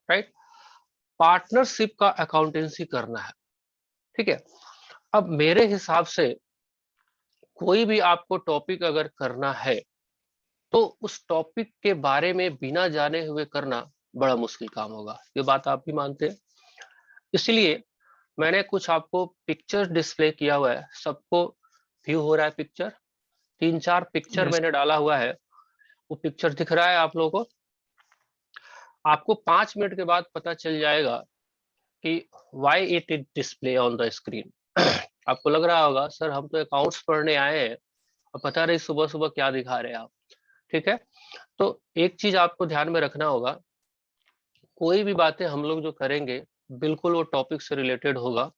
Right. Partnership का accountancy करना है, ठीक है। अब मेरे हिसाब से कोई भी आपको टॉपिक अगर करना है तो उस टॉपिक के बारे में बिना जाने हुए करना बड़ा मुश्किल काम होगा, ये बात आप भी मानते हैं। इसलिए मैंने कुछ आपको पिक्चर डिस्प्ले किया हुआ है, सबको व्यू हो रहा है पिक्चर, 3-4 पिक्चर यस मैंने डाला हुआ है, वो पिक्चर दिख रहा है आप लोगों को। आपको 5 मिनट के बाद पता चल जाएगा कि why it is display on the screen. आपको लग रहा होगा सर हम तो अकाउंट्स पढ़ने आए हैं और पता नहीं सुबह सुबह क्या दिखा रहे हैं आप, ठीक है। तो एक चीज आपको ध्यान में रखना होगा, कोई भी बातें हम लोग जो करेंगे बिल्कुल वो टॉपिक से रिलेटेड होगा।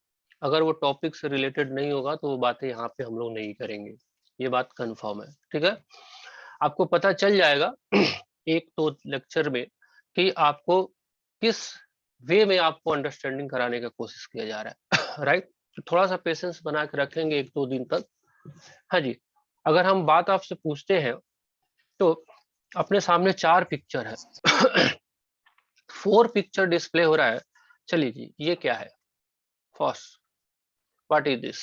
अगर वो टॉपिक से रिलेटेड नहीं होगा तो वो बातें यहाँ पे हम लोग नहीं करेंगे, ये बात कंफर्म है, ठीक है। आपको पता चल जाएगा एक तो लेक्चर में कि आपको किस वे में आपको अंडरस्टैंडिंग कराने का कोशिश किया जा रहा है। राइट। तो थोड़ा सा पेशेंस बना के रखेंगे 1-2 दिन तक। हाँ जी। अगर हम बात आपसे पूछते हैं तो अपने सामने 4 पिक्चर है। 4 पिक्चर डिस्प्ले हो रहा है। चलिए जी, ये क्या है? First, what is this?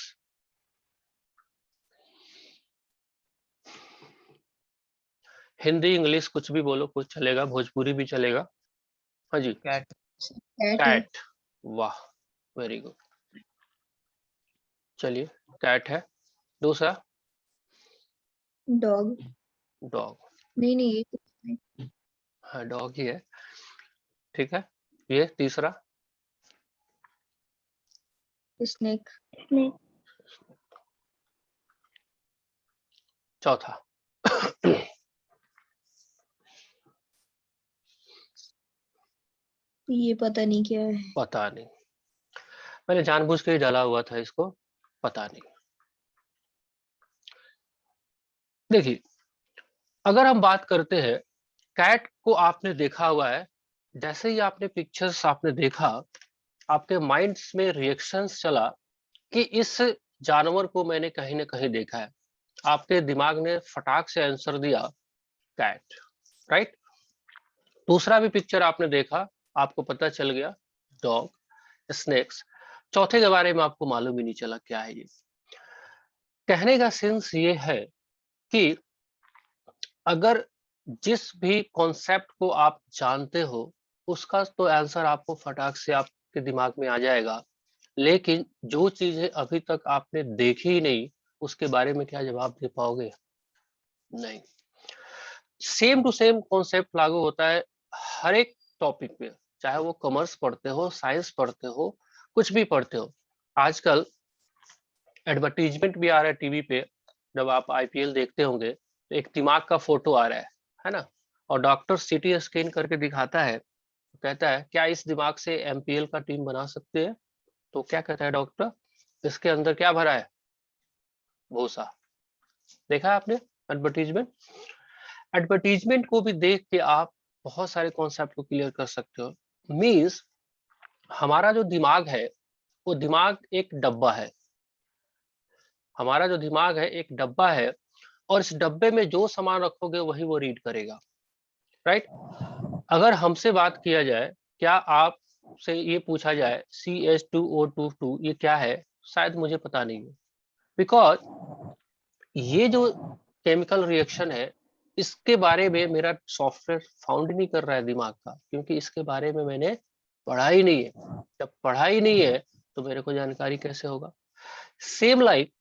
Hindi English कुछ भी बोलो, कुछ चलेगा, भोजपुरी भी चलेगा। हाँ जी। कैट कैट है। कैट, वाह, वेरी गुड। चलिए, कैट है। दूसरा, डॉग। डॉग। नहीं नहीं ये कुछ नहीं। हाँ, डॉग ही है, ठीक है। ये तीसरा, स्नेक। चौथा। ये पता नहीं क्या है। पता नहीं, मैंने जानबूझ के ही डाला हुआ था इसको, पता नहीं। देखिए, अगर हम बात करते हैं, कैट को आपने देखा हुआ है, जैसे ही आपने पिक्चर्स आपने देखा, आपके माइंड्स में रिएक्शंस चला कि इस जानवर को मैंने कहीं ना कहीं देखा है। आपके दिमाग ने फटाक से आंसर दिया कैट, राइट। दूसरा भी पिक्चर आपने देखा, आपको पता चल गया डॉग, स्नेक्स। चौथे के बारे में आपको मालूम ही नहीं चला क्या है ये। कहने का सेंस ये है कि अगर जिस भी कॉन्सेप्ट को आप जानते हो उसका तो आंसर आपको फटाक से आपके दिमाग में आ जाएगा, लेकिन जो चीजें अभी तक आपने देखी ही नहीं उसके बारे में क्या जवाब दे पाओगे? नहीं। सेम टू सेम कॉन्सेप्ट लागू होता है हर एक टॉपिक पे, चाहे वो कॉमर्स पढ़ते हो, साइंस पढ़ते हो, कुछ भी पढ़ते हो। आजकल एडवर्टीजमेंट भी आ रहा है टीवी पे, जब आप आईपीएल देखते होंगे तो एक दिमाग का फोटो आ रहा है ना, और डॉक्टर सीटी स्कैन करके दिखाता है, कहता है क्या इस दिमाग से एमपीएल का टीम बना सकते हैं? तो क्या कहता है डॉक्टर, इसके अंदर क्या भरा है? भूसा। देखा है आपने एडवर्टीजमेंट? एडवर्टीजमेंट को भी देख के आप बहुत सारे कॉन्सेप्ट को क्लियर कर सकते हो। मींस हमारा जो दिमाग है वो दिमाग एक डब्बा है, हमारा जो दिमाग है एक डब्बा है, और इस डब्बे में जो सामान रखोगे वही वो रीड करेगा, राइट। अगर हमसे बात किया जाए, क्या आप से ये पूछा जाए CH2O22 ये क्या है, शायद मुझे पता नहीं है, बिकॉज ये जो केमिकल रिएक्शन है इसके बारे में मेरा सॉफ्टवेयर फाउंड नहीं कर रहा है दिमाग का, क्योंकि इसके बारे में मैंने पढ़ा ही नहीं है। जब पढ़ा ही नहीं है तो मेरे को जानकारी कैसे होगा? सेम लाइक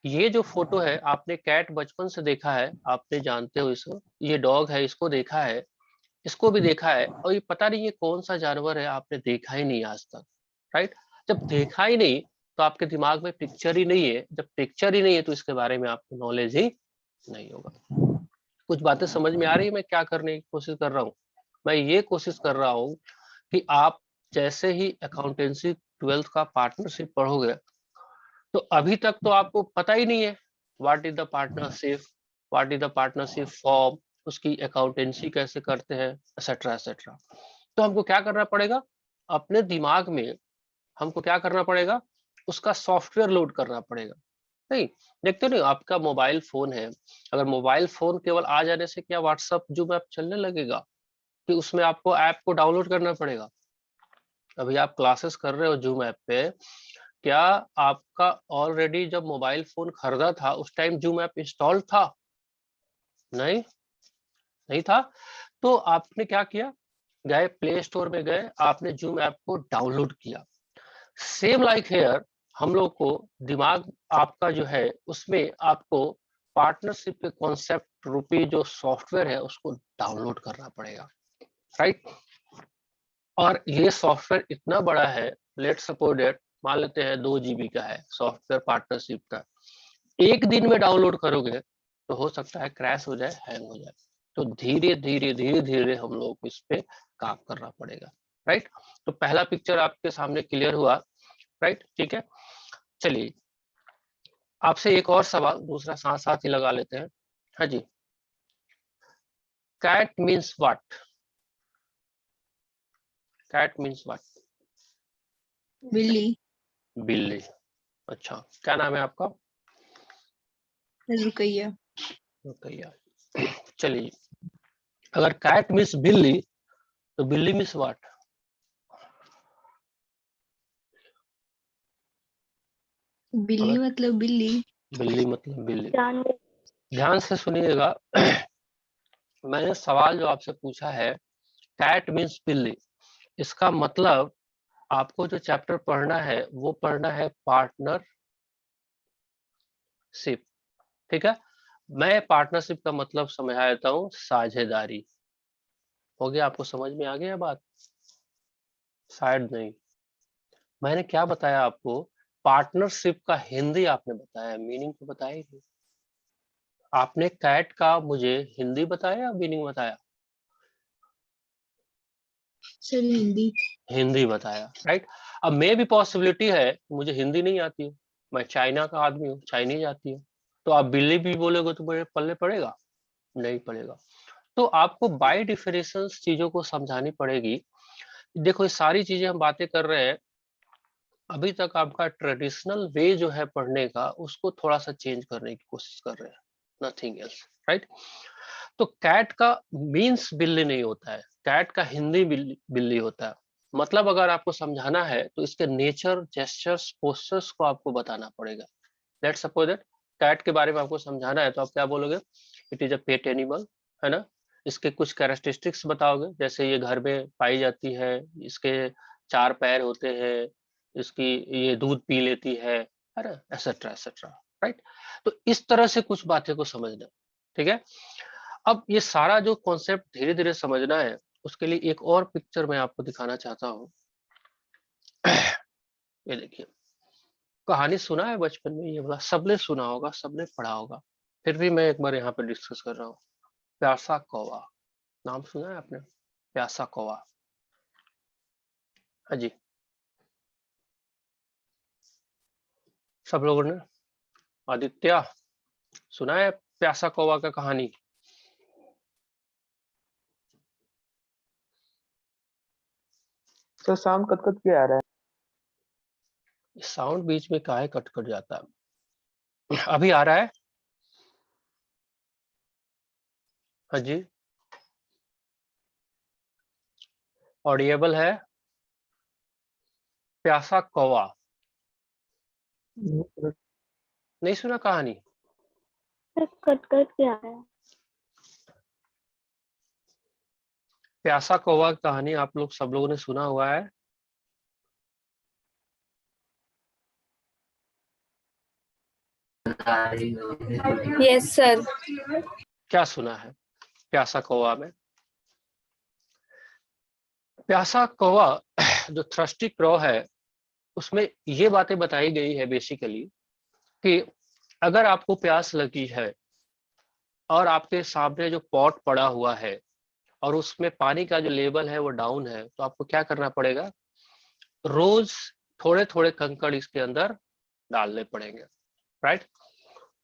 ये जो फोटो है, आपने कैट बचपन से देखा है, आपने जानते हो इसको, ये डॉग है इसको देखा है, इसको भी देखा है, और ये पता नहीं ये कौन सा जानवर है आपने देखा ही नहीं आज तक, राइट। जब देखा ही नहीं तो आपके दिमाग में पिक्चर ही नहीं है, जब पिक्चर ही नहीं है तो इसके बारे में आपको नॉलेज ही नहीं होगा। कुछ बातें समझ में आ रही है मैं क्या करने की कोशिश कर रहा हूँ? मैं ये कोशिश कर रहा हूँ कि आप जैसे ही अकाउंटेंसी 12th का पार्टनरशिप पढ़ोगे तो अभी तक तो आपको पता ही नहीं है what is the partnership, what is the partnership form, उसकी अकाउंटेंसी कैसे करते हैं, एक्सेट्रा एक्सेट्रा। तो हमको क्या करना पड़ेगा, अपने दिमाग में हमको क्या करना पड़ेगा, उसका सॉफ्टवेयर लोड करना पड़ेगा। नहीं, देखते नहीं आपका मोबाइल फोन है, अगर मोबाइल फोन केवल आ जाने से क्या व्हाट्सएप जो ऐप चलने लगेगा? कि उसमें आपको ऐप को डाउनलोड करना पड़ेगा। अभी आप क्लासेस कर रहे हो जूम ऐप पे, क्या आपका ऑलरेडी जब मोबाइल फोन खरीदा था उस टाइम जूम ऐप इंस्टॉल था? नहीं, नहीं था। तो आपने क्या किया, गए प्ले स्टोर में गए, आपने जूम ऐप को डाउनलोड किया। सेम लाइक हेयर, हम लोग को दिमाग आपका जो है उसमें आपको पार्टनरशिप के कॉन्सेप्ट रूपी जो सॉफ्टवेयर है उसको डाउनलोड करना पड़ेगा, राइट। और ये सॉफ्टवेयर इतना बड़ा है, लेट सपोज डेट, मान लेते हैं 2 GB का है सॉफ्टवेयर पार्टनरशिप का, एक दिन में डाउनलोड करोगे तो हो सकता है क्रैश हो जाए, हैंग हो जाए। तो धीरे धीरे धीरे धीरे हम लोग को इस पे काम करना पड़ेगा, राइट। तो पहला पिक्चर आपके सामने क्लियर हुआ, राइट, ठीक है। चलिए आपसे एक और सवाल दूसरा साथ साथ ही लगा लेते हैं। हाँ जी, cat means what? Cat means what? बिल्ली। बिल्ली। अच्छा, क्या नाम है आपका? रुकैया। रुकैया। चलिए, अगर कैट मीन्स बिल्ली तो बिल्ली मीन्स व्हाट? बिल्ली मतलब बिल्ली। बिल्ली मतलब बिल्ली। ध्यान से सुनिएगा। मैंने सवाल जो आपसे पूछा है, कैट मीन्स बिल्ली, इसका मतलब आपको जो चैप्टर पढ़ना है वो पढ़ना है पार्टनरशिप, ठीक है। मैं पार्टनरशिप का मतलब समझा देता हूँ, साझेदारी। हो गया, आपको समझ में आ गया बात? शायद नहीं। मैंने क्या बताया आपको? पार्टनरशिप का हिंदी आपने बताया, मीनिंग तो बताया ही नहीं। आपने कैट का मुझे हिंदी बताया या मीनिंग बताया? सर हिंदी। हिंदी बताया, राइट। अब मे भी पॉसिबिलिटी है मुझे हिंदी नहीं आती है, मैं चाइना का आदमी हूँ, चाइनीज आती है, तो आप बिल्ली भी बोलोगे तो मुझे पल्ले पड़ेगा? नहीं पड़ेगा। तो आपको बाय डिफिनेशन चीजों को समझानी पड़ेगी। देखो ये सारी चीजें हम बातें कर रहे हैं, अभी तक आपका ट्रेडिशनल वे जो है पढ़ने का उसको थोड़ा सा चेंज करने की कोशिश कर रहे हैं, नथिंग एल्स, राइट। तो कैट का मीन्स बिल्ली नहीं होता है, कैट का हिंदी बिल्ली बिल्ली होता है। मतलब अगर आपको समझाना है तो इसके नेचर, जेस्चर्स, पोस्चर्स को आपको बताना पड़ेगा। लेट्स सपोज दैट कैट के बारे में आपको समझाना है तो आप क्या बोलोगे? It is a pet animal, है ना। इसके कुछ कैरेक्टरिस्टिक्स बताओगे, जैसे ये घर में पाई जाती है, इसके 4 पैर होते हैं, इसकी ये दूध पी लेती है ना, एसेट्रा एसेट्रा, राइट। तो इस तरह से कुछ बातें को समझना, ठीक है। अब ये सारा जो कॉन्सेप्ट धीरे धीरे समझना है, उसके लिए एक और पिक्चर मैं आपको दिखाना चाहता हूँ। ये देखिए, कहानी सुना है बचपन में, ये वाला सबने सुना होगा, सबने पढ़ा होगा, फिर भी मैं एक बार यहाँ पे डिस्कस कर रहा हूँ। प्यासा कौवा, नाम सुना है आपने? प्यासा कौवा, हाँ जी, सब लोगों ने। आदित्य, सुना है प्यासा कौवा का कहानी? सर साउंड कट कट के आ रहा साउंड बीच में काहे कट कट जाता है? अभी आ रहा है? हाँ जी, ऑडिएबल है? प्यासा कौवा, है। नहीं सुना कहानी? कट कट के आ रहा है। प्यासा कौवा की कहानी आप लोग सब लोगों ने सुना हुआ है? Yes sir. क्या सुना है प्यासा कौवा में? प्यासा कौवा जो थ्रस्टी क्रॉ है उसमें ये बातें बताई गई है बेसिकली कि अगर आपको प्यास लगी है और आपके सामने जो पॉट पड़ा हुआ है और उसमें पानी का जो लेवल है वो डाउन है, तो आपको क्या करना पड़ेगा? रोज थोड़े थोड़े कंकड़ इसके अंदर डालने पड़ेंगे, राइट।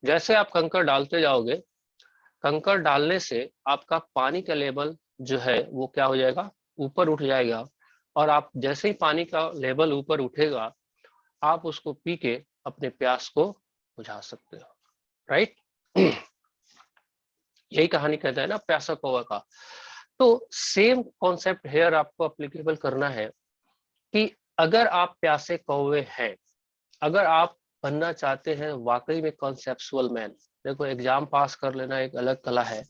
जैसे आप कंकड़ डालते जाओगे, कंकड़ डालने से आपका पानी का लेवल जो है वो क्या हो जाएगा? ऊपर उठ जाएगा। और आप जैसे ही पानी का लेवल ऊपर उठेगा, आप उसको पी के अपने प्यास को बुझा सकते हो, राइट। यही कहानी कहता है ना प्यासा कौवा का। तो सेम कॉन्सेप्ट हेयर आपको अप्लीकेबल करना है कि अगर आप प्यासे कौवे हैं, अगर आप बनना चाहते हैं वाकई में कॉन्सेप्चुअल मैन, देखो एग्जाम पास कर लेना एक अलग कला है,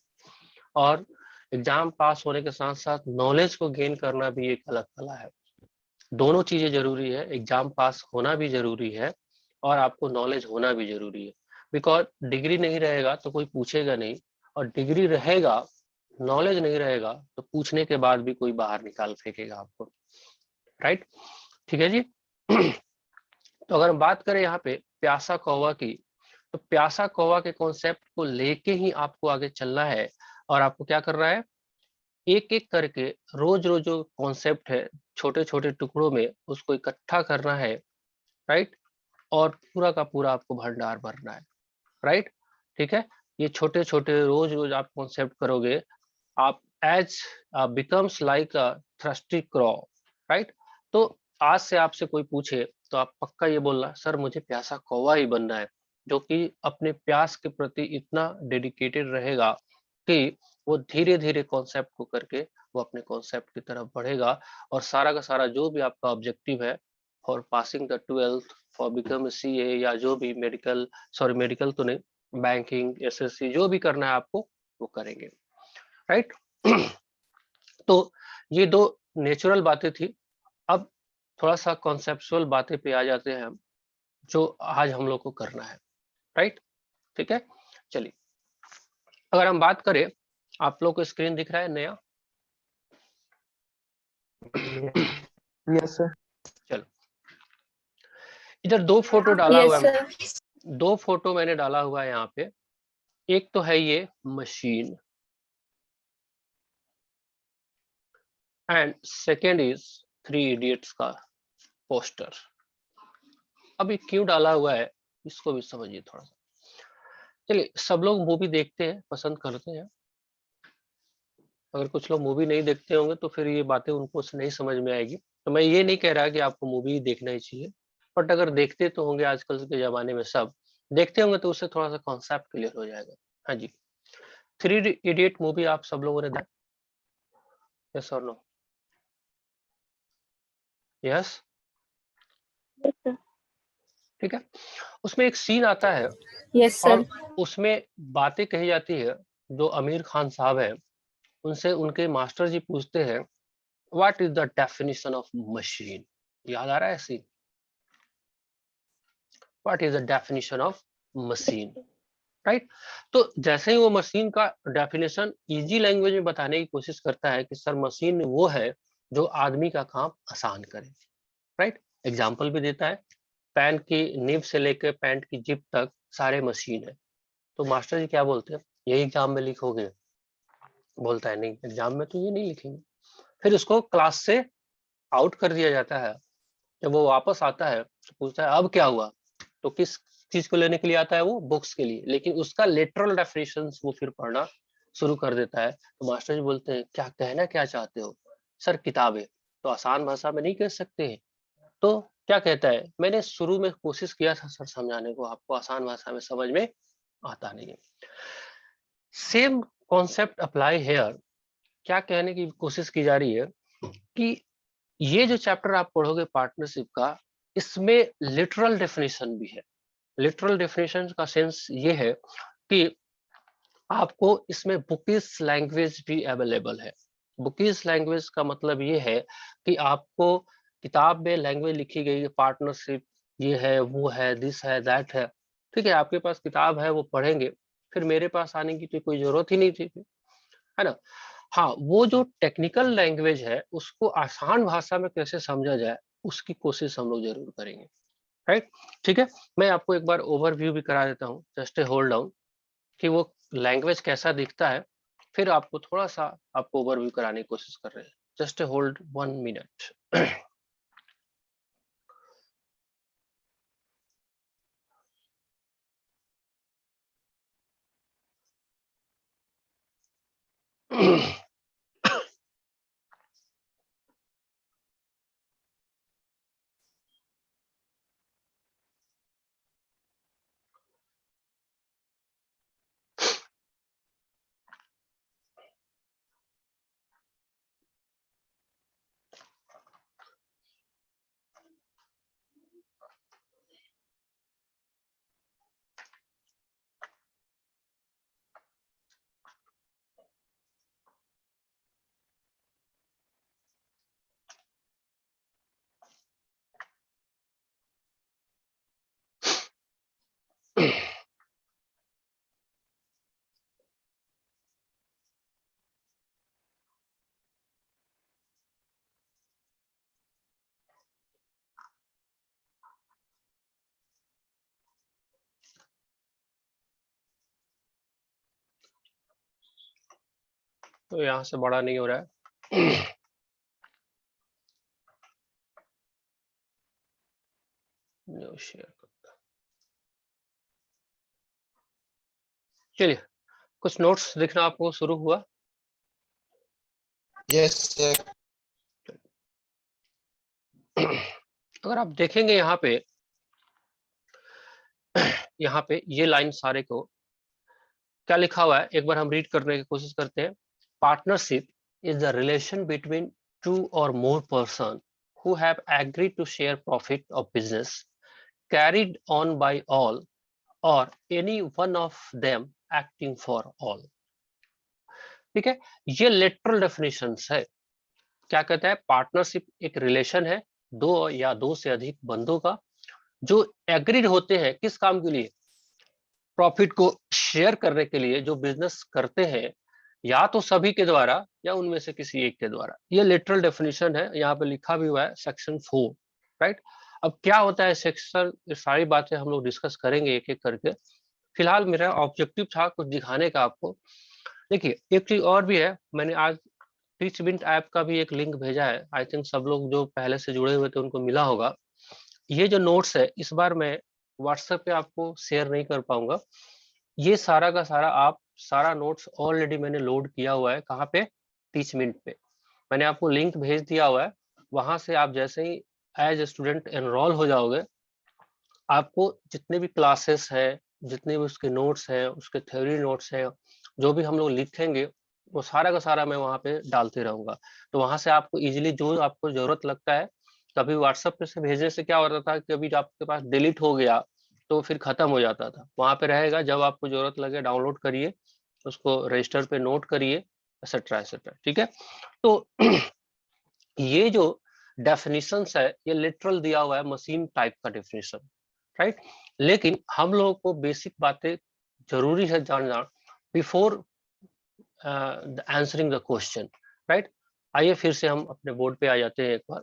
और एग्जाम पास होने के साथ साथ नॉलेज को गेन करना भी एक अलग कला है। दोनों चीजें जरूरी है, एग्जाम पास होना भी जरूरी है और आपको नॉलेज होना भी जरूरी है। बिकॉज डिग्री नहीं रहेगा तो कोई पूछेगा नहीं, और डिग्री रहेगा नॉलेज नहीं रहेगा तो पूछने के बाद भी कोई बाहर निकाल फेंकेगा आपको, राइट? ठीक है जी। तो अगर हम बात करें यहाँ पे प्यासा कौवा की, तो प्यासा कौवा के कॉन्सेप्ट को लेके ही आपको आगे चलना है, और आपको क्या करना है, एक एक करके रोज रोज जो कॉन्सेप्ट है छोटे छोटे टुकड़ों में उसको इकट्ठा करना है, राइट? और पूरा का पूरा आपको भंडार भरना है, राइट? ठीक है, ये छोटे छोटे रोज रोज आप कॉन्सेप्ट करोगे, आप as becomes like a thirsty crow, right? तो आज से आपसे कोई पूछे तो आप पक्का ये बोलना, सर मुझे प्यासा कौवा ही बनना है, जो कि अपने प्यास के प्रति इतना डेडिकेटेड रहेगा कि वो धीरे धीरे कॉन्सेप्ट को करके वो अपने कॉन्सेप्ट की तरफ बढ़ेगा, और सारा का सारा जो भी आपका ऑब्जेक्टिव है for passing the 12th, for become CA, या जो भी मेडिकल, सॉरी मेडिकल तो नहीं, बैंकिंग, एसएससी, जो भी करना है आपको वो करेंगे, राइट? तो ये दो नेचुरल बातें थी। अब थोड़ा सा कॉन्सेप्चुअल बातें पे आ जाते हैं हम, जो आज हम लोग को करना है, राइट? ठीक है, चलिए अगर हम बात करें, आप लोग को स्क्रीन दिख रहा है नया? Yes sir. चलो, इधर दो फोटो डाला हुआ यस है, सर। दो फोटो मैंने डाला हुआ है यहाँ पे। एक तो है ये machine, and second is three idiots का पोस्टर। अब ये क्यों डाला हुआ है इसको भी समझिए थोड़ा सा। चलिए, सब लोग मूवी देखते हैं, पसंद करते हैं। अगर कुछ लोग मूवी नहीं देखते होंगे तो फिर ये बातें उनको नहीं समझ में आएगी। तो मैं ये नहीं कह रहा कि आपको मूवी देखना ही चाहिए, बट अगर देखते तो होंगे, आजकल के जमाने में सब देखते होंगे, तो उससे थोड़ा सा कॉन्सेप्ट क्लियर हो जाएगा। हाँ जी, थ्री इडियट मूवी आप सब लोगों ने देखा? यस और नो? Yes, yes sir. ठीक है। उसमें एक सीन आता है यस और सर। उसमें बातें कही जाती है। जो आमिर खान साहब है, उनसे उनके मास्टर जी पूछते हैं, what is the definition of machine? याद आ रहा है scene? What is the definition of machine, right? तो जैसे ही वो मशीन का डेफिनेशन इजी लैंग्वेज में बताने की कोशिश करता है कि सर मशीन वो है जो आदमी का काम आसान करे, राइट? एग्जाम्पल भी देता है, पैन की निब से लेकर पैंट की जिप तक सारे मशीन है। तो मास्टर जी क्या बोलते हैं, यही एग्जाम में लिखोगे? बोलता है नहीं, एग्जाम में तो ये नहीं लिखेंगे। फिर उसको क्लास से आउट कर दिया जाता है। जब वो वापस आता है तो पूछता है अब क्या हुआ? तो किस चीज को लेने के लिए आता है? वो बुक्स के लिए, लेकिन उसका लिटरल डेफिनेशन वो फिर पढ़ना शुरू कर देता है। तो मास्टर जी बोलते हैं क्या कहना क्या चाहते हो? सर किताबें तो आसान भाषा में नहीं कह सकते हैं। तो क्या कहता है, मैंने शुरू में कोशिश किया था सर समझाने को, आपको आसान भाषा में समझ में आता नहीं है। Same concept apply hair. क्या कहने की कोशिश की जा रही है कि ये जो चैप्टर आप पढ़ोगे पार्टनरशिप का, इसमें लिटरल डेफिनेशन भी है। लिटरल डेफिनेशन का सेंस ये है कि आपको इसमें बुकिश लैंग्वेज भी अवेलेबल है। बुकिश लैंग्वेज का मतलब ये है कि आपको किताब में लैंग्वेज लिखी गई है, पार्टनरशिप ये है, वो है, दिस है, दैट है, ठीक है, आपके पास किताब है, वो पढ़ेंगे। फिर मेरे पास आने की तो कोई जरूरत ही नहीं थी, है ना? हाँ, वो जो टेक्निकल लैंग्वेज है उसको आसान भाषा में कैसे समझा जाए, उसकी कोशिश हम लोग जरूर करेंगे, राइट? ठीक है, मैं आपको एक बार ओवरव्यू भी करा देता हूँ, जस्ट ए होल्ड डाउन, कि वो लैंग्वेज कैसा दिखता है। फिर आपको थोड़ा सा आपको ओवरव्यू कराने की कोशिश कर रहे हैं। Just a hold 1 minute. तो यहाँ से बड़ा नहीं हो रहा है। शेयर चलिए, कुछ नोट्स लिखना आपको शुरू हुआ? Yes sir. अगर आप देखेंगे यहाँ पे ये लाइन सारे को क्या लिखा हुआ है, एक बार हम रीड करने की कोशिश करते हैं। Partnership is the relation between two or more person who have agreed to share profit of business carried on by all or any one of them acting for all. ठीक है, ये लिटरल डेफिनेशंस है। क्या कहता है? Partnership एक relation है दो या दो से अधिक बंदों का जो एग्रीड होते हैं किस काम के लिए? प्रॉफिट को शेयर करने के लिए, जो बिजनेस करते हैं या तो सभी के द्वारा या उनमें से किसी एक के द्वारा। ये लिटरल डेफिनेशन है, यहाँ पे लिखा भी हुआ है सेक्शन 4, राइट। अब क्या होता है सेक्शन, सारी बातें हम लोग डिस्कस करेंगे एक एक करके। फिलहाल मेरा ऑब्जेक्टिव था कुछ दिखाने का आपको। देखिए, एक चीज और भी है, मैंने आज टीचमिंट ऐप का भी एक लिंक भेजा है। आई थिंक सब लोग जो पहले से जुड़े हुए थे उनको मिला होगा। ये जो नोट्स है इस बार मैं व्हाट्सएप पे आपको शेयर नहीं कर पाऊंगा। ये सारा का सारा सारा नोट्स ऑलरेडी मैंने लोड किया हुआ है। कहाँ पे? टीचमिंट पे। मैंने आपको लिंक भेज दिया हुआ है, वहां से आप जैसे ही एज ए स्टूडेंट एनरोल हो जाओगे, आपको जितने भी क्लासेस है, जितने भी उसके नोट्स है, उसके थ्योरी नोट्स है, जो भी हम लोग लिखेंगे वो सारा का सारा मैं वहां पे डालते रहूंगा। तो वहां से आपको इजीली जो आपको जरूरत लगता है, कभी व्हाट्सएप पे से भेजने से क्या होता था, कभी आपके पास डिलीट हो गया तो फिर खत्म हो जाता था। वहां पे रहेगा, जब आपको जरूरत लगे डाउनलोड करिए, उसको रजिस्टर पे नोट करिए, एक्सेट्रा एक्सेट्रा। ठीक है, तो ये जो डेफिनेशंस है ये लिटरल दिया हुआ है, मशीन टाइप का डेफिनेशन, राइट। लेकिन हम लोगों को बेसिक बातें जरूरी है जानना before answering the question, right. आइए फिर से हम अपने बोर्ड पे आ जाते हैं एक बार।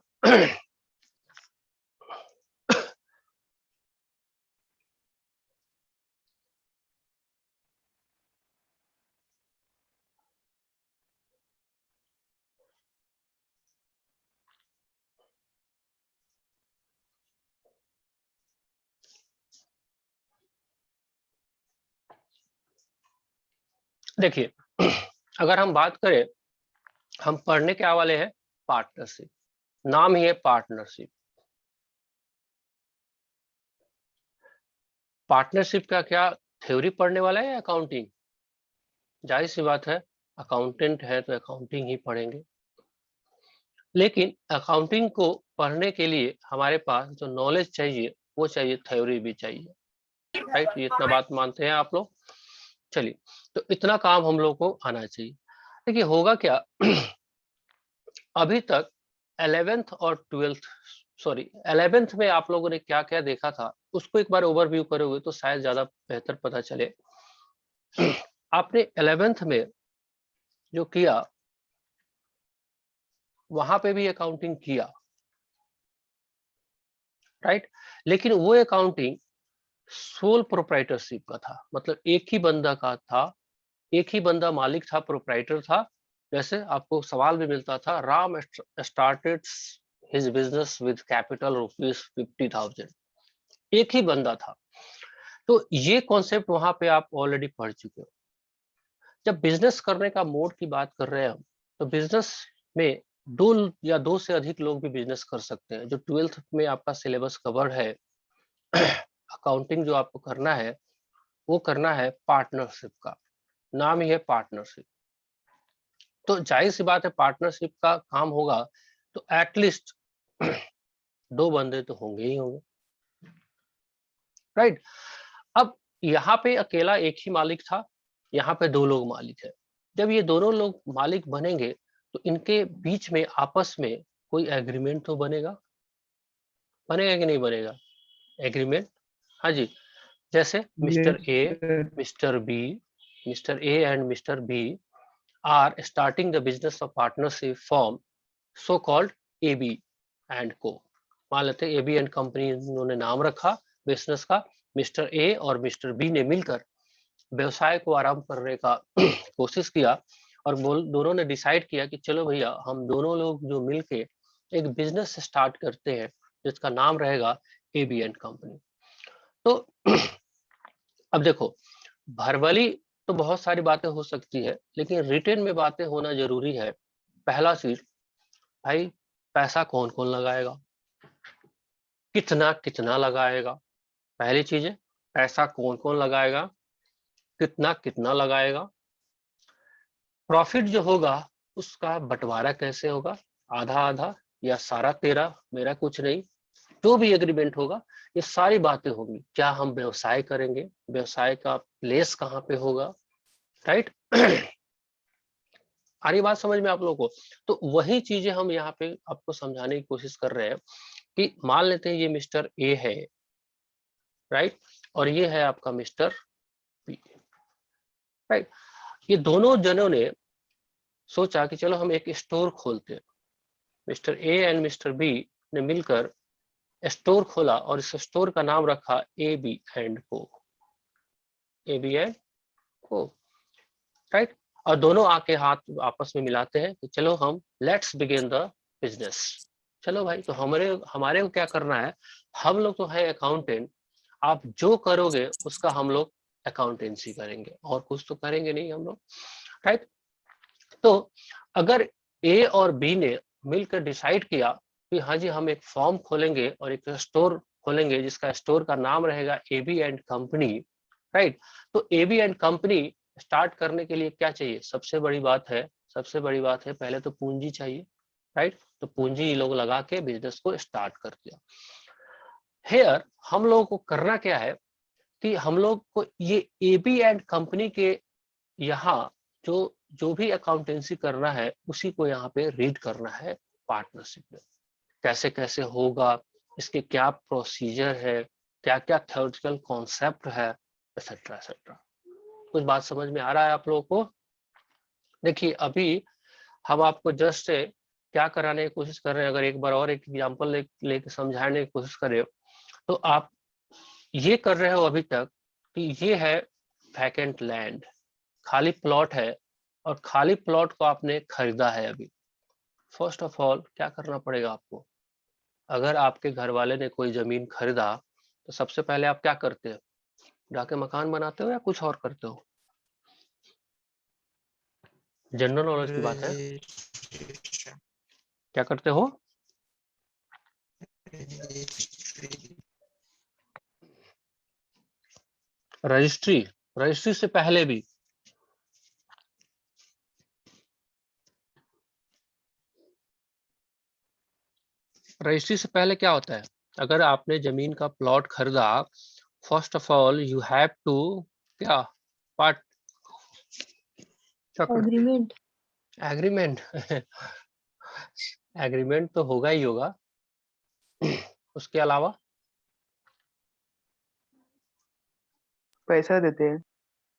देखिए, अगर हम बात करें, हम पढ़ने क्या वाले हैं? पार्टनरशिप। नाम ही है पार्टनरशिप। पार्टनरशिप का क्या थ्योरी पढ़ने वाला है या अकाउंटिंग? जाहिर सी बात है, अकाउंटेंट है तो अकाउंटिंग ही पढ़ेंगे। लेकिन अकाउंटिंग को पढ़ने के लिए हमारे पास जो नॉलेज चाहिए वो चाहिए, थ्योरी भी चाहिए, राइट। ये इतना बात मानते हैं आप लोग? चलिए, तो इतना काम हम लोग को आना चाहिए। देखिए होगा क्या, अभी तक 11th और 12th, सॉरी 11th में आप लोगों ने क्या क्या देखा था उसको एक बार ओवरव्यू करोगे तो शायद ज्यादा बेहतर पता चले। आपने 11th में जो किया वहां पे भी अकाउंटिंग किया, राइट। लेकिन वो अकाउंटिंग सोल प्रोप्राइटरशिप का था, मतलब एक ही बंदा का था, एक ही बंदा मालिक था, प्रोप्राइटर था। जैसे आपको सवाल भी मिलता था, Ram started his business with capital ₹50,000, एक ही बंदा था। तो ये कॉन्सेप्ट वहां पे आप ऑलरेडी पढ़ चुके हो। जब बिजनेस करने का मोड की बात कर रहे हैं हम, तो बिजनेस में दो से अधिक लोग भी बिजनेस कर सकते हैं। जो 12th में आपका सिलेबस कवर है, अकाउंटिंग जो आपको करना है वो करना है पार्टनरशिप का। नाम ही है पार्टनरशिप। तो जाहिर सी बात है, पार्टनरशिप का काम होगा तो एटलीस्ट 2 बंदे तो होंगे ही होंगे, राइट। अब यहाँ पे अकेला एक ही मालिक था, यहाँ पे 2 लोग मालिक है। जब ये दोनों लोग मालिक बनेंगे तो इनके बीच में आपस में कोई एग्रीमेंट तो बनेगा, बनेगा कि नहीं बनेगा? एग्रीमेंट, हाँ जी। जैसे mister A, Yes, mister B, mister A and mister B are starting the business of partnership firm so called AB and co. मान लेते हैं एबी एंड कंपनी उन्होंने नाम रखा बिजनेस का, मिस्टर ए और मिस्टर बी ने मिलकर व्यवसाय को आरंभ करने का कोशिश किया और दोनों ने डिसाइड किया कि चलो भैया हम दोनों लोग जो मिलके एक बिजनेस स्टार्ट करते हैं जिसका नाम रहेगा एबी एंड कंपनी। तो अब देखो, वर्बली तो बहुत सारी बातें हो सकती है, लेकिन रिटन में बातें होना जरूरी है। पहला चीज भाई, पैसा कौन कौन लगाएगा, कितना कितना लगाएगा। पहली चीज है पैसा कौन कौन लगाएगा, कितना कितना लगाएगा। प्रॉफिट जो होगा उसका बंटवारा कैसे होगा, आधा आधा या सारा तेरा मेरा कुछ नहीं। जो भी एग्रीमेंट होगा ये सारी बातें होंगी। क्या हम व्यवसाय करेंगे, व्यवसाय का प्लेस कहाँ पे होगा, राइट। आ रही बात समझ में आप लोगों को? तो वही चीजें हम यहाँ पे आपको समझाने की कोशिश कर रहे हैं कि मान लेते हैं ये मिस्टर ए है, राइट, और ये है आपका मिस्टर बी, राइट। ये दोनों जनों ने सोचा कि चलो हम एक स्टोर खोलते हैं। Mister A and mister B ने मिलकर स्टोर खोला और इस स्टोर का नाम रखा ए बी एंड को, ए बी एंड को, राइट। और दोनों आके हाथ आपस में मिलाते हैं कि चलो हम लेट्स बिगिन द बिजनेस। चलो भाई, तो हमारे हमारे को क्या करना है, हम लोग तो है अकाउंटेंट, आप जो करोगे उसका हम लोग अकाउंटेंसी करेंगे, और कुछ तो करेंगे नहीं हम लोग, राइट। तो अगर ए और बी ने मिलकर डिसाइड किया कि हाँ जी हम एक फॉर्म खोलेंगे और एक स्टोर खोलेंगे जिसका स्टोर का नाम रहेगा एबी एंड कंपनी, राइट। तो एबी एंड कंपनी स्टार्ट करने के लिए क्या चाहिए, सबसे बड़ी बात है, सबसे बड़ी बात है पहले तो पूंजी चाहिए, राइट। तो पूंजी ये लोग लगा के बिजनेस को स्टार्ट कर दिया। हेयर हम लोगों को करना क्या है कि हम लोग को ये एबी एंड कंपनी के यहाँ जो जो भी अकाउंटेंसी करना है उसी को यहाँ पे रीड करना है पार्टनरशिप में। कैसे कैसे होगा, इसके क्या प्रोसीजर है, क्या क्या थ्योरेटिकल कॉन्सेप्ट है, एक्सेट्रा एक्सेट्रा। कुछ बात समझ में आ रहा है आप लोगों को? देखिए अभी हम आपको जस्ट क्या कराने की कोशिश कर रहे हैं, अगर एक बार और एक एग्जांपल लेके समझाने की कोशिश करें तो आप ये कर रहे हो अभी तक कि ये है वैकेंट लैंड, खाली प्लॉट है, और खाली प्लॉट को आपने खरीदा है अभी। फर्स्ट ऑफ ऑल क्या करना पड़ेगा आपको, अगर आपके घर वाले ने कोई जमीन खरीदा तो सबसे पहले आप क्या करते हो, जाके मकान बनाते हो या कुछ और करते हो? जनरल नॉलेज की बात है, क्या करते हो? रजिस्ट्री, रजिस्ट्री से पहले भी रजिस्ट्री से पहले क्या होता है, अगर आपने जमीन का प्लॉट खरीदा, first of all you have to क्या पार्ट एग्रीमेंट। एग्रीमेंट। एग्रीमेंट तो होगा ही होगा, उसके अलावा पैसा देते हैं।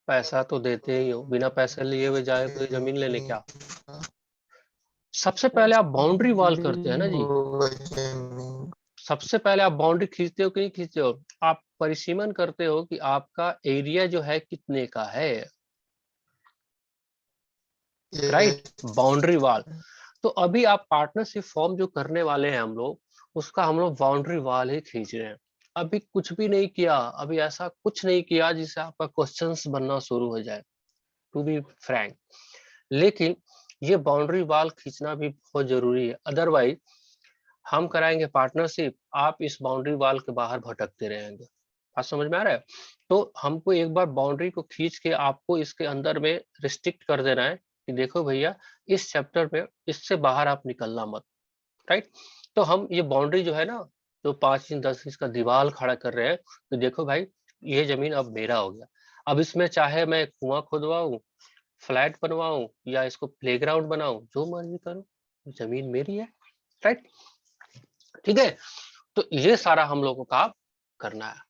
पैसा तो देते ही हो, बिना पैसे लिए हुए जाए कोई जमीन लेने क्या? सबसे पहले आप बाउंड्री वॉल करते हैं ना जी, सबसे पहले आप बाउंड्री खींचते हो कि नहीं खींचते हो? आप परिसीमन करते हो कि आपका एरिया जो है कितने का है, राइट, बाउंड्री वॉल। तो अभी आप पार्टनरशिप फॉर्म जो करने वाले हैं हम लोग, उसका हम लोग बाउंड्री वॉल ही खींच रहे हैं। अभी कुछ भी नहीं किया, अभी ऐसा कुछ नहीं किया जिससे आपका क्वेश्चंस बनना शुरू हो जाए, टू बी फ्रैंक। लेकिन ये बाउंड्री वॉल खींचना भी बहुत जरूरी है, अदरवाइज हम कराएंगे पार्टनरशिप, आप इस बाउंड्री वॉल के बाहर भटकते रहेंगे। बात समझ में आ रहा है? तो हमको एक बार बाउंड्री को खींच के आपको इसके अंदर में रिस्ट्रिक्ट कर देना है कि देखो भैया इस चैप्टर में इससे बाहर आप निकलना मत, राइट। तो हम ये बाउंड्री जो है ना, जो 5 इंच 10 इंच का दीवार खड़ा कर रहे हैं, तो देखो भाई ये जमीन अब मेरा हो गया। अब इसमें चाहे मैं कुआं खुदवाऊं, फ्लैट बनवाऊं या इसको प्लेग्राउंड बनाऊं, जो मर्जी करूं, जमीन मेरी है, राइट। ठीक है, तो ये सारा हम लोगों को काम करना है।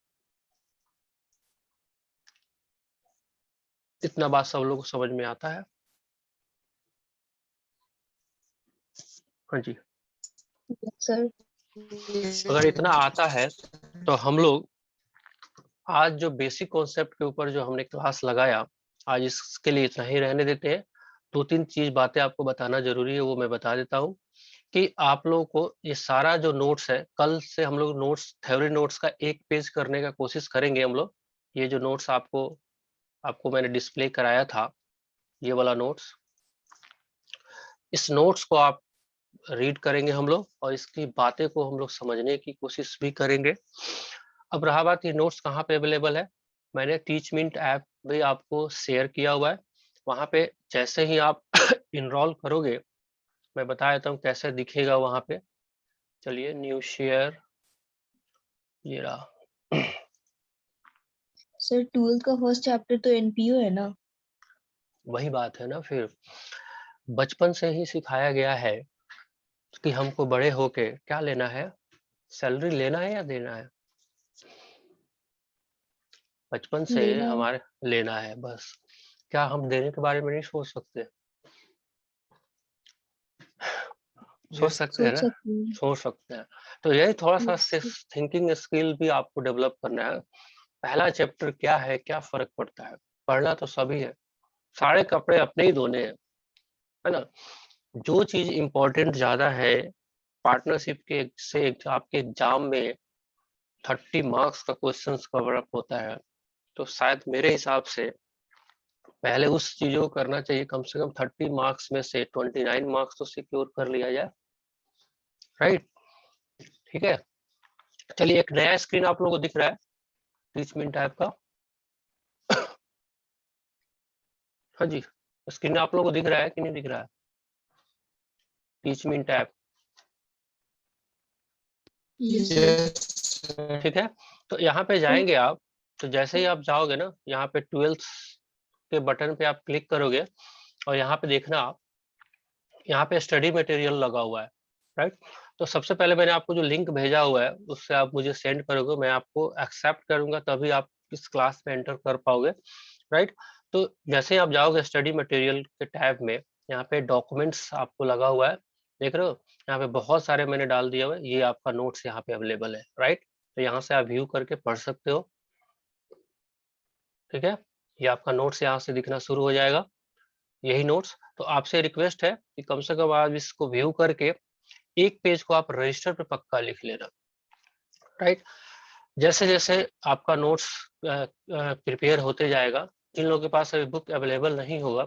इतना बात सब लोगों को समझ में आता है? हाँ जी। सर अगर इतना आता है तो हम लोग आज जो बेसिक कॉन्सेप्ट के ऊपर जो हमने क्लास लगाया, आज इसके लिए इतना ही रहने देते हैं। 2-3 चीज बातें आपको बताना जरूरी है, वो मैं बता देता हूँ कि आप लोगों को ये सारा जो नोट्स है, कल से हम लोग नोट्स, थ्योरी नोट्स का 1 पेज करने का कोशिश करेंगे हम लोग। ये जो नोट्स आपको मैंने डिस्प्ले कराया था, ये वाला नोट्स, इस नोट्स को आप रीड करेंगे हम लोग और इसकी बातें को हम लोग समझने की कोशिश भी करेंगे। अब रहा बात, ये नोट्स कहाँ पे अवेलेबल है, मैंने टीचमिंट ऐप भी आपको शेयर किया हुआ है। वहाँ पे जैसे ही आप इनरोल करोगे, मैं बता देता हूँ कैसे दिखेगा वहाँ पे। चलिए न्यू शेयर, ये रहा। सर 12th का फर्स्ट चैप्टर तो एनपीओ है ना? वही बात है ना, फिर बचपन से ही सिखाया गया है कि हमको बड़े होके क्या लेना है, सैलरी लेना है या देना है। बचपन से लेना है। हमारे लेना है बस। क्या हम देने के बारे में नहीं सोच सकते? सोच सकते हैं सोच ना, सकते हैं। सोच सकते हैं। तो यही थोड़ा सा Yes, थिंकिंग स्किल भी आपको डेवलप करना है। पहला चैप्टर क्या है, क्या फर्क पड़ता है, पढ़ना तो सभी है, सारे कपड़े अपने ही धोने हैं, है ना। जो चीज इम्पोर्टेंट ज्यादा है, पार्टनरशिप के से आपके एग्जाम में 30 मार्क्स का क्वेश्चन कवर अप होता है, तो शायद मेरे हिसाब से पहले उस चीजों को करना चाहिए। कम से कम 30 मार्क्स में से 29 मार्क्स तो सिक्योर कर लिया जाए, राइट। ठीक है, चलिए एक नया स्क्रीन आप लोगों को दिख रहा है टीचमेंट ऐप का। हाँ जी, स्क्रीन आप लोगों को दिख रहा है कि नहीं दिख रहा है, टीचमेंट ऐप? yes, sir. ठीक है, तो यहाँ पे जाएंगे आप, तो जैसे ही आप जाओगे ना, यहाँ पे 12th के बटन पे आप क्लिक करोगे और यहाँ पे देखना आप, यहाँ पे स्टडी मटेरियल लगा हुआ है, राइट। तो सबसे पहले मैंने आपको जो लिंक भेजा हुआ है उससे आप मुझे सेंड करोगे, मैं आपको एक्सेप्ट करूंगा, तभी आप इस क्लास में एंटर कर पाओगे, राइट। तो जैसे ही आप जाओगे स्टडी मटेरियल के टैब में, यहाँ पे डॉक्यूमेंट्स आपको लगा हुआ है, देख रहे हो, यहाँ पे बहुत सारे मैंने डाल दिया हुआ है, ये आपका नोट्स यहाँ पे अवेलेबल है, राइट। तो यहाँ से आप व्यू करके पढ़ सकते हो, ठीक है। ये आपका नोट्स यहाँ से दिखना शुरू हो जाएगा, यही नोट्स। तो आपसे रिक्वेस्ट है कि कम से कम आप इसको व्यू करके 1 पेज को आप रजिस्टर पे पक्का लिख लेना, राइट। जैसे जैसे आपका नोट्स प्रिपेयर होते जाएगा, जिन लोगों के पास अभी बुक अवेलेबल नहीं होगा,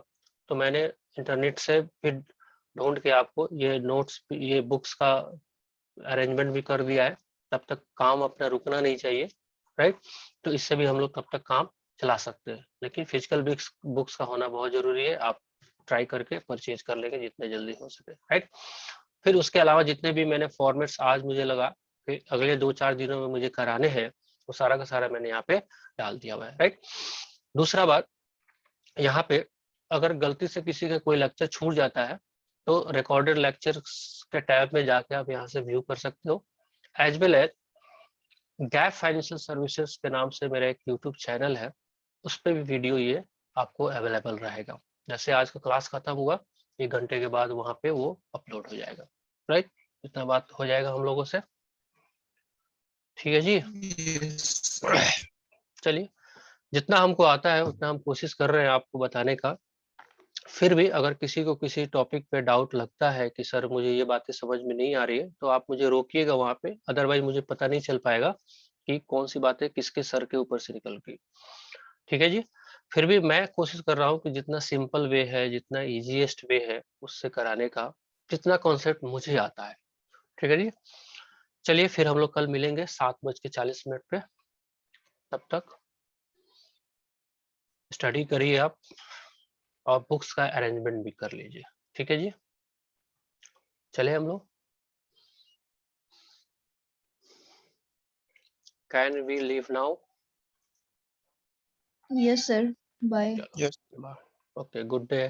तो मैंने इंटरनेट से फिर ढूंढ के आपको ये नोट्स, ये बुक्स का अरेंजमेंट भी कर दिया है। तब तक काम अपना रुकना नहीं चाहिए, राइट। तो इससे भी हम लोग तब तक काम चला सकते हैं, लेकिन फिजिकल बुक्स का होना बहुत जरूरी है। आप ट्राई करके परचेज कर लेंगे जितने जल्दी हो सके, राइट। फिर उसके अलावा जितने भी मैंने फॉर्मेट्स आज मुझे लगा कि अगले 2-4 दिनों में मुझे कराने हैं, वो सारा का सारा मैंने यहाँ पे डाल दिया हुआ है, राइट। दूसरा बात, यहाँ पे अगर गलती से किसी का कोई लेक्चर छूट जाता है, तो रिकॉर्डेड लेक्चर के टैब में जाके आप यहाँ से व्यू कर सकते हो। As well as Gap financial services के नाम से मेरा एक यूट्यूब चैनल है, उस पर भी वीडियो ये आपको अवेलेबल रहेगा। जैसे आज का क्लास खत्म हुआ, 1 घंटे के बाद वहाँ पे वो अपलोड हो जाएगा, राइट। इतना बात हो जाएगा हम लोगों से, ठीक है जी। चलिए, जितना हमको आता है उतना हम कोशिश कर रहे हैं आपको बताने का। फिर भी अगर किसी को किसी टॉपिक पे डाउट लगता है कि सर मुझे ये बातें समझ में नहीं आ रही है, तो आप मुझे रोकिएगा वहाँ पे, अदरवाइज मुझे पता नहीं चल पाएगा कि कौन सी बातें किसके सर के ऊपर से निकल गई, ठीक है जी। फिर भी मैं कोशिश कर रहा हूँ कि जितना सिंपल वे है, जितना इजीएस्ट वे है उससे कराने का, जितना कॉन्सेप्ट मुझे आता है, ठीक है जी। चलिए फिर हम लोग कल मिलेंगे 7:40 पे। तब तक स्टडी करिए आप और बुक्स का अरेंजमेंट भी कर लीजिए, ठीक है जी। चले हम लोग, can we leave now? Yes, sir. Bye. चलो, ओके, गुड डे।